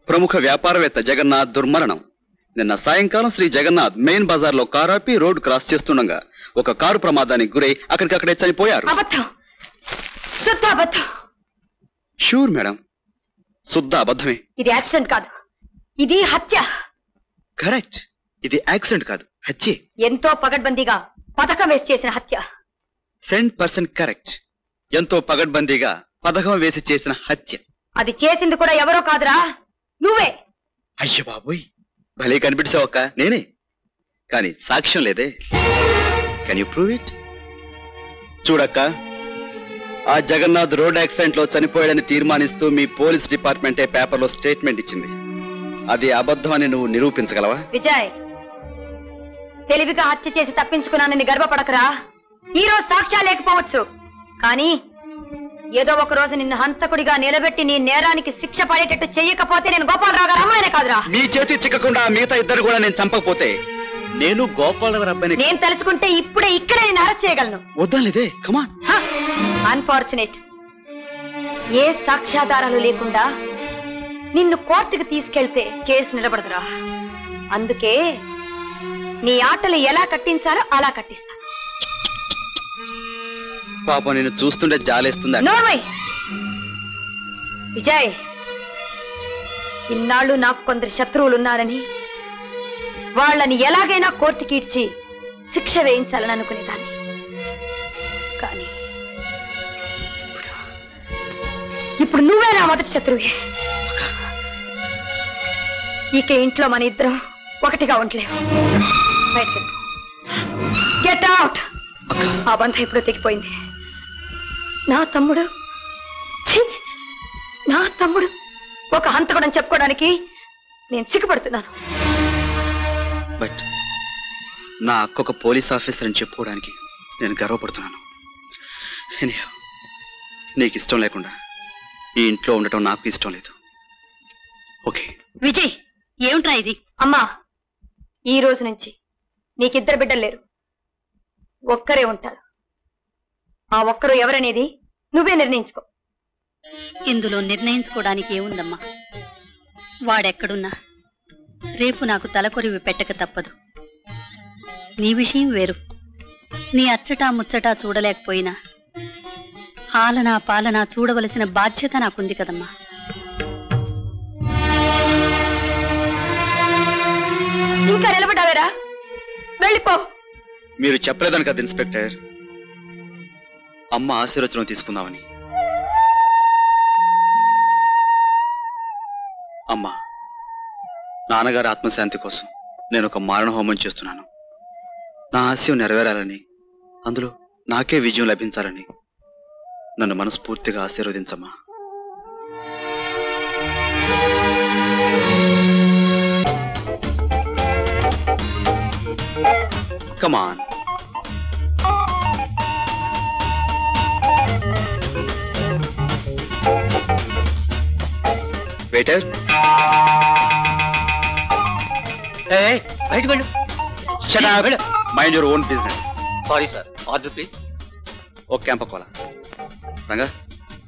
ప్రముఖ వ్యాపారవేత్త జగన్నాథ్ దుర్మరణం. నిన్న సాయంకాలం శ్రీ జగన్నాథ్ మెయిన్ బజార్ లో కారు ఆపి రోడ్ క్రాస్ చేస్తుండగా ఒక కారు ప్రమాదానికి గురై అక్కడికక్కడే చనిపోయారు. షూర్ మేడం, శుద్ధ అబద్ధమే. ఇది యాక్సిడెంట్ కాదు, ఇది హత్య. కరెక్ట్, ఇది యాక్సిడెంట్ కాదు, హత్యే. ఎంతో పగడ్బందీగా పథకం వేసి చేసిన హత్య. 100% కరెక్ట్. ఎంతో పగడ్బందీగా పథకం వేసి చేసిన హత్య. అది చేసింది కూడా ఎవరో కాదురా, నువ్వే. అయ్యో బాబోయ్, భలే కనిపించావక్క. నేనే, కానీ సాక్ష్యం లేదే. Can you prove it? చూడక్క, ఆ జగన్నాథ్ రోడ్ యాక్సిడెంట్ లో చనిపోయాడని తీర్మానిస్తూ మీ పోలీస్ డిపార్ట్మెంటే పేపర్లో స్టేట్మెంట్ ఇచ్చింది. అది అబద్ధం అని నువ్వు నిరూపించగలవా? విజయ్, తెలివిగా హత్య చేసి తప్పించుకున్నానని గర్వపడకరా. ఈ రోజు సాక్ష్యాలు లేకపోవచ్చు, కానీ ఏదో ఒక రోజు నిన్ను హంతకుడిగా నిలబెట్టి నీ నేరానికి శిక్ష పడేటట్టు చెయ్యకపోతే నేను గోపాలరావు గారు అమ్మాయినే కాదురా. మీ చేతి చిక్కకుండా మిగతా ఇద్దరు కూడా నేను చంపకపోతే నేను గోపాలరావు అబ్బాయిని. నేను తెలుసుకుంటే ఇప్పుడే ఇక్కడే నేను అరెస్ట్ చేయగలను. వద్దాలేదే, కమాన్. అన్ఫార్చునేట్, ఏ సాక్ష్యాధారాలు లేకుండా నిన్ను కోర్టుకు తీసుకెళ్తే కేసు నిలబడదురా. అందుకే నీ ఆటలు ఎలా కట్టించాలో అలా కట్టిస్తా. పాపం నేను చూస్తుంటే జాలేస్తుంది. విజయ్, ఇన్నాళ్ళు నాకు కొందరు శత్రువులున్నారని వాళ్ళని ఎలాగైనా కోర్టుకి ఇచ్చి శిక్ష వేయించాలని అనుకునేదాన్ని. కానీ ఇప్పుడు నువ్వే నా మొదటి శత్రువే. ఇక ఇంట్లో మన ఇద్దరం ఒకటిగా ఉండలేవు. Get out. ఆ బంధం ఎప్పుడో తెగిపోయింది. నా తమ్ముడు ఒక హంతకుడని చెప్పుకోవడానికి నేను సిగ్గుపడుతున్నాను. బట్ నా అక్క ఒక పోలీస్ ఆఫీసర్ అని చెప్పుకోవడానికి నేను గర్వపడుతున్నాను. నీకు ఇష్టం లేకుండా ఈ ఇంట్లో ఉండటం నాకు ఇష్టం లేదు. ఓకే విజయ్, ఏమిట్రా ఇది? అమ్మా, ఈ రోజు నుంచి నీకిద్దరు బిడ్డలు లేరు, ఒక్కరే ఉంటారు. ఆ ఒక్కరు ఎవరనేది నువ్వే నిర్ణయించుకో. ఇందులో నిర్ణయించుకోవడానికి ఏముందమ్మా? వాడెక్కడున్నా రేపు నాకు తలకొరివి పెట్టక తప్పదు. నీ విషయం వేరు. నీ అచ్చటా ముచ్చటా చూడలేకపోయినా ఆలనా పాలనా చూడవలసిన బాధ్యత నాకుంది కదమ్మా. ఇంకా నిలబడ్డావేరా? వెళ్ళిపో. మీరు చెప్పలేదని కదా ఇన్స్పెక్టర్, అమ్మ ఆశీర్వచనం తీసుకుందామని. అమ్మా, నాన్నగారి ఆత్మశాంతి కోసం నేను ఒక మారణ హోమం చేస్తున్నాను. నా ఆశయం నెరవేరాలని, అందులో నాకే విజయం లభించాలని నన్ను మనస్ఫూర్తిగా ఆశీర్వదించమ్మా. Come on. Waiter. Hey, right వెళ్ళు. Shut up. Mind your own business. Sorry sir. Order please. ఓ క్యాంప కోలా. రంగా,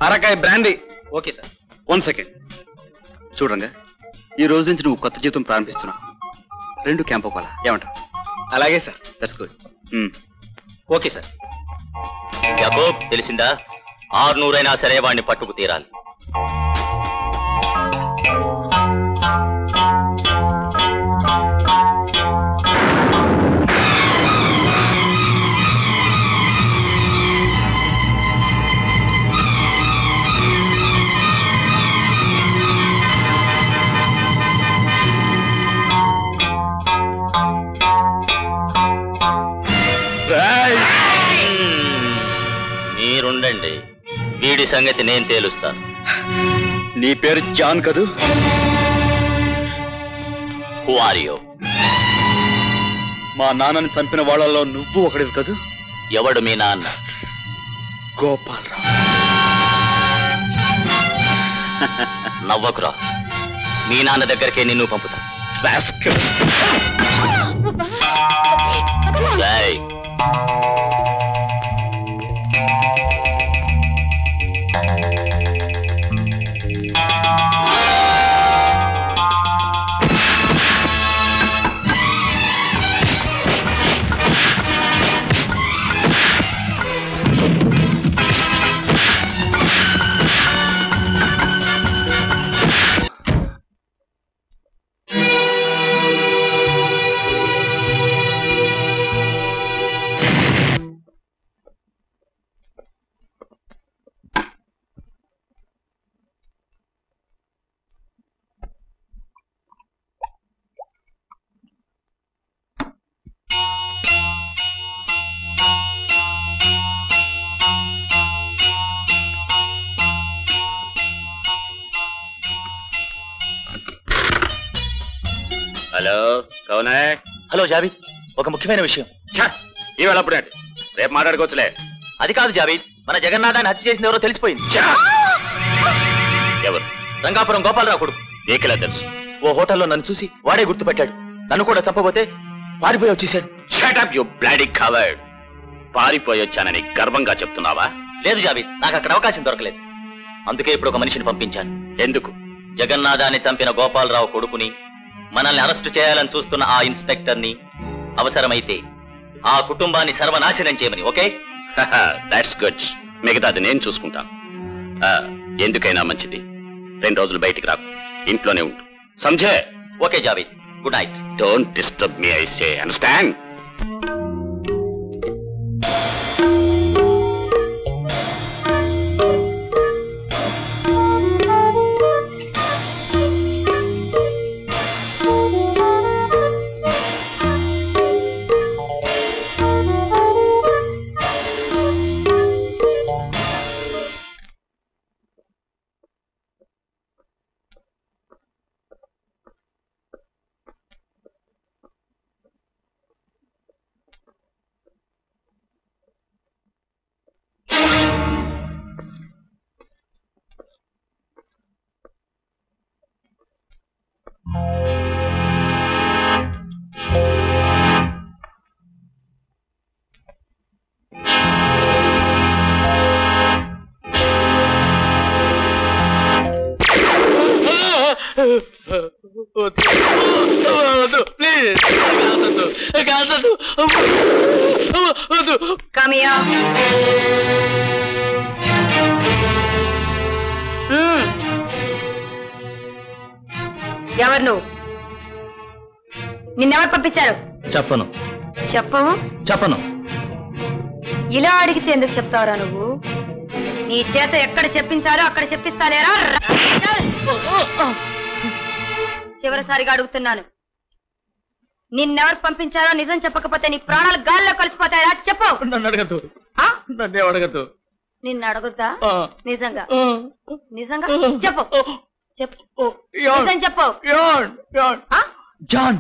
అరకాయ బ్రాండీ. Okay sir. 1 సెకండ్. చూడు రంగా, ఈ రోజు నుంచి నువ్వు కొత్త జీవితం ప్రారంభిస్తున్నావు. 2 క్యాంప కోలా, ఏమంటావు? అలాగే sir. That's good. Okay sir. Yakub, తెలిసిందా? 600 అయినా సరే వాడిని పట్టుకు తీరాలి. మీరుండండి, వీడి సంగతి నేను తేలుస్తాను. నీ పేరు జాన్ కదూ? Who are you? మా నాన్నని చంపిన వాళ్ళలో నువ్వు ఒకడివి కదూ? ఎవడు మీ నాన్న? గోపాలరావు. నవ్వకురా, మీ నాన్న దగ్గరికే నిన్ను పంపుతా. హలో కౌనే? హలో జావీద్, ఒక ముఖ్యమైన విషయం. ఈవేళ అప్పుడే రేపు మాట్లాడుకోవచ్చులే. అది కాదు జావీద్, మన జగన్నాథాన్ని హత్య చేసిన ఎవరో తెలిసిపోయింది. ఎవరు? రంగాపురం గోపాలరావు కొడుకు. నీకెలా తెలుసు? ఓ హోటల్లో నన్ను చూసి వాడే గుర్తుపెట్టాడు. నన్ను కూడా చంపబోతే పారిపోయి వచ్చేసాడు. Shut up you bloody coward. పారిపోయొచ్చానని గర్వంగా చెప్తున్నావా? లేదు జావీద్, నాకు అక్కడ అవకాశం దొరకలేదు. అందుకే ఇప్పుడు ఒక మనిషిని పంపించాను. ఎందుకు? జగన్నాథాన్ని చంపిన గోపాలరావు కొడుకుని, మనల్ని అరెస్టు చేయాలని చూస్తున్న ఆ ఇన్స్పెక్టర్ని, అవసరమైతే ఆ కుటుంబాన్ని సర్వనాశనం చేయమని. ఓకే? That's good. మిగతాది నేను చూసుకుంటాను. ఎందుకైనా మంచిది 2 రోజులు బయటికి రాకు, ఇంట్లోనే ఉండు. Sanjay. Okay Javed, good night. Don't disturb me, I say. Understand? ఎవరు నువ్వు? నిన్నెవరు పంపించారు? చెప్పను. చెప్పవు? చెప్పను. ఇలా అడిగితే ఎందుకు చెప్తావురా నువ్వు? నీ చేత ఎక్కడ చెప్పించాలో అక్కడ చెప్పిస్తానేరా. చివరిసారిగా అడుగుతున్నాను, నిన్నెవరు పంపించారో నిజం చెప్పకపోతే నీ ప్రాణాలు గాల్లో కలిసిపోతాయా? చెప్పు. నన్ను అడగద్దు. నన్నే అడగద్దు. నిన్ను అడుగుతా? నిజంగా? నిజంగా చెప్పు. చెప్పు. నిజం చెప్పు. జాన్. జాన్.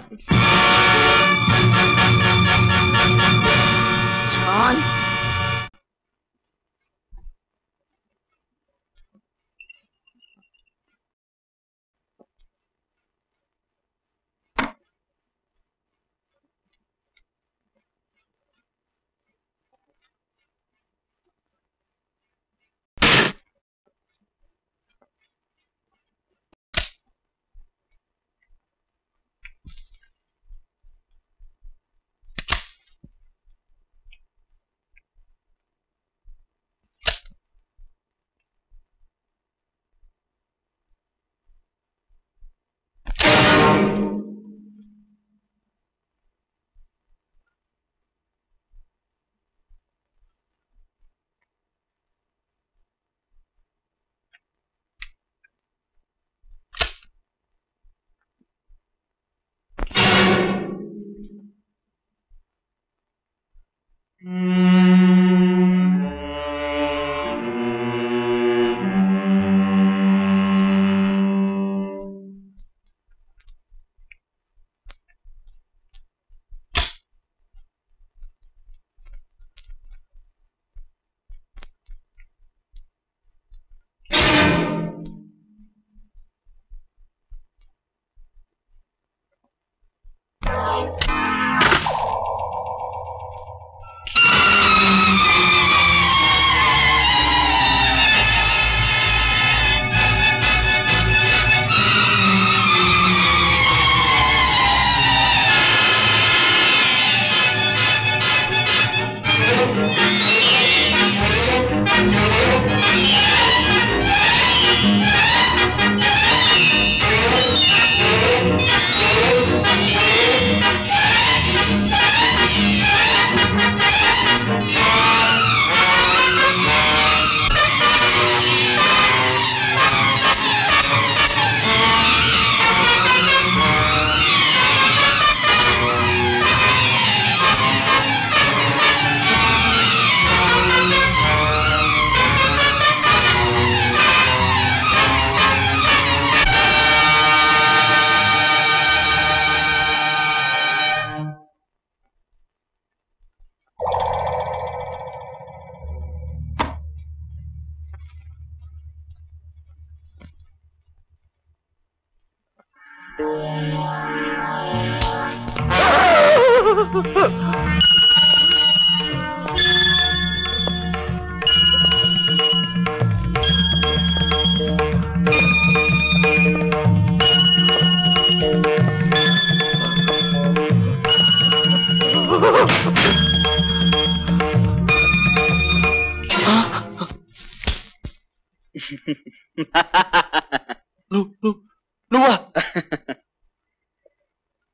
నువ్వా?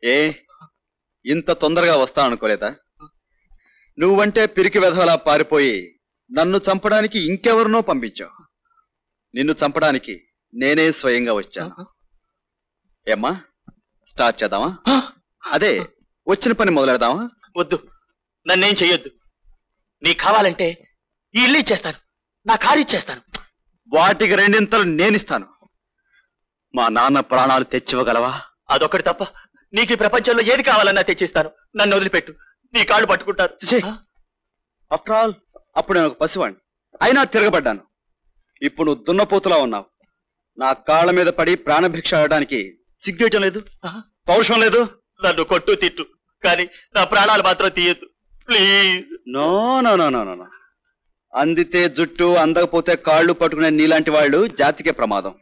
ఏ ఇంత తొందరగా వస్తాననుకోలేదా? నువ్వంటే పిరికి వెధవలా పారిపోయి నన్ను చంపడానికి ఇంకెవరినో పంపించావు. నిన్ను చంపడానికి నేనే స్వయంగా వచ్చాను. ఏమ్మా, స్టార్ట్ చేద్దామా? అదే వచ్చిన పని మొదలెడదామా? వద్దు, నన్నేం చెయ్యొద్దు. నీకు కావాలంటే ఈ ఇల్లు ఇచ్చేస్తాను, నా కారు ఇచ్చేస్తాను. వాటికి రెండింతలు నేనిస్తాను. మా నాన్న ప్రాణాలు తెచ్చివ్వగలవా? అదొకటి తప్ప నీకు ఈ ప్రపంచంలో ఏది కావాలన్నా తెచ్చిస్తాను. నన్ను వదిలిపెట్టు, నీ కాళ్ళు పట్టుకుంటారు. ఆఫ్టర్ ఆల్ అప్పుడు నేను ఒక పసివాణ్ణి, అయినా తిరగబడ్డాను. ఇప్పుడు నువ్వు దున్నపోతులా ఉన్నావు. నా కాళ్ళ మీద పడి ప్రాణభిక్ష ఆడడానికి సిగ్గేయటం లేదు, పౌరుషం లేదు. నన్ను కొట్టు తిట్టు, కానీ నా ప్రాణాలు మాత్రం తీయద్దు please. No no no no no. అందితే జుట్టు, అందకపోతే కాళ్ళు పట్టుకునే నీలాంటి వాళ్ళు జాతికే ప్రమాదం.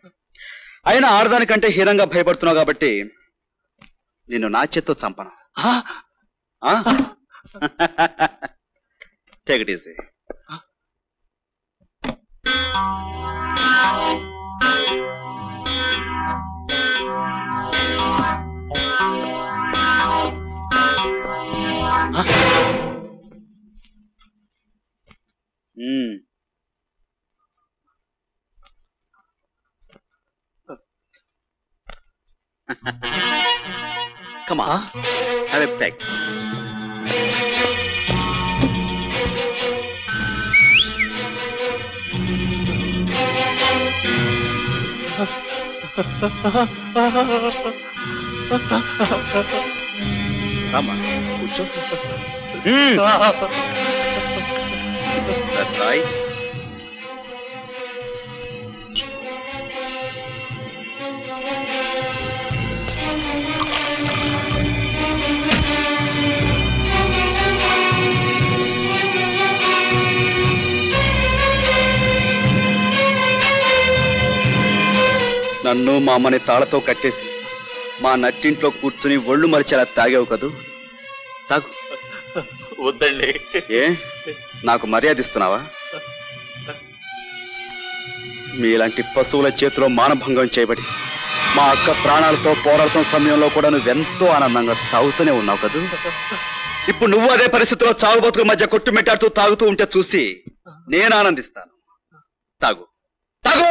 అయినా ఆడదానికంటే హీనంగా భయపడుతున్నావు కాబట్టి నిన్ను నా చేత్తో చంపను. Take it easy. Come on, have a peck. Come on, కూర్చో. That's right. నన్ను మా అమ్మని తాళతో కట్టేసి మా నట్టింట్లో కూర్చుని ఒళ్ళు మరిచేలా తాగావు కదూ. తాగు. వద్దండి. ఏ, నాకు మర్యాద ఇస్తున్నావా? మీలాంటి పశువుల చేతిలో మానభంగం చేయబడి మా అక్క ప్రాణాలతో పోరాడుతున్న సమయంలో కూడా నువ్వెంతో ఆనందంగా తాగుతూనే ఉన్నావు కదూ. ఇప్పుడు నువ్వు అదే పరిస్థితిలో చావు బతుకుల మధ్య కొట్టుమిట్టాడుతూ తాగుతూ ఉంటే చూసి నేను ఆనందిస్తాను. తాగు, తాగు.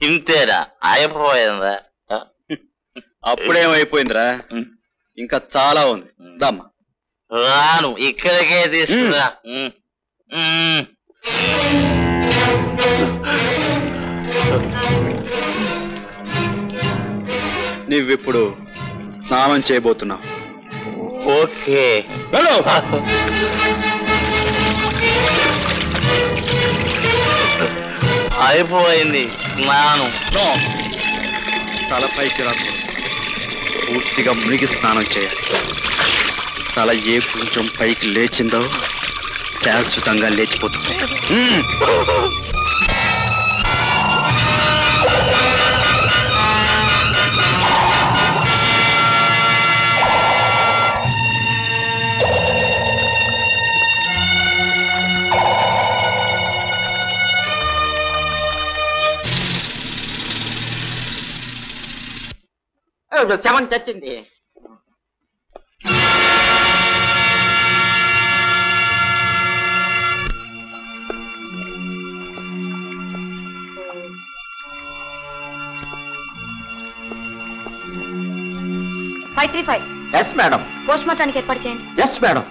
ఇంతేరా? అయిపోయిందా? అప్పుడేమైపోయిందిరా, ఇంకా చాలా ఉంది. దమ్మా రాను, ఇక్కడికే తీసుకురా. నువ్విప్పుడు స్నానం చేయబోతున్నావు. ఓకే. అయిపోయింది స్నానం. తలపైకి రా, పూర్తిగా మునిగి స్నానం చేయాలి. తల ఏ కొంచెం పైకి లేచిందో శాశ్వతంగా లేచిపోతుంది. శవం చచ్చింది. Five 3 5 yes madam. పోస్ట్ మార్టానికి ఏర్పాటు చేయండి. Yes madam.